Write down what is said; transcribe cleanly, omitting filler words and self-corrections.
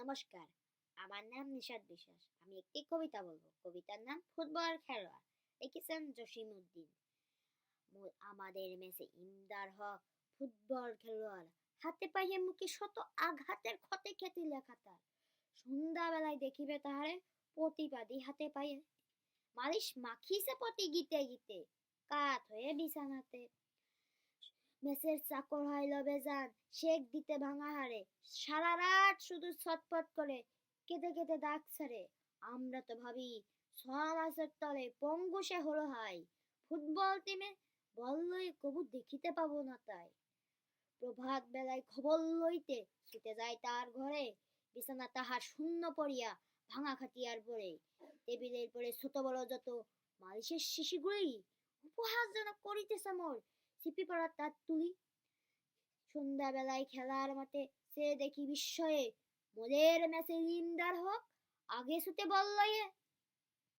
নমস্কার, আমার নাম নিশাদ বিশ্বাস। আমি একটি কবিতা বলবো। কবিতার নাম ফুটবল খেলোয়াড়। লিখেছেন জসিমউদ্দিন। আমাদের মেসে ইমদার হক ফুটবল খেলোয়াড়, হাতে পায়ে মুখে শত আঘাতের ক্ষতে খ্যাতি লেখা তার। সন্ধ্যাবেলায় দেখিবে তাহারে প্রতিবাদী হাতে পায়ে, মালিশ মাখিছে প্রতি গীতে গীতে, কাত হয়ে বিছানাতে। মেসের চাকর হইল বেজান, শেক দিতে ভাঙা হারে, সারা রাত শুধু ছটফট করে, কেঁদে কেঁদে দাগ ছাড়ে। আমরা তো ভাবি 6 মাসের তলে পঙ্গু সে হলো হাই, ফুটবল টিমে বল লয়ে কবু দেখিতে পাবো না তাই। প্রভাত বেলায় খবর লইতে ছুটে যায় তার ঘরে, বিছানা তাহার শূন্য পড়িয়া ভাঙা খাটিয়ার পরে। টেবিলের পরে ছোট বড় যত মালিশের শিশিগুলি, উপহাস যেন করিতেছে মোর ছিপি পড়া তার তুলি। সন্ধ্যাবেলায় খেলার মাঠে সে দেখি বিস্ময়ে মোদের ম্যাচে লিন্ডার হোক আগে ছুটে বল লয়ে,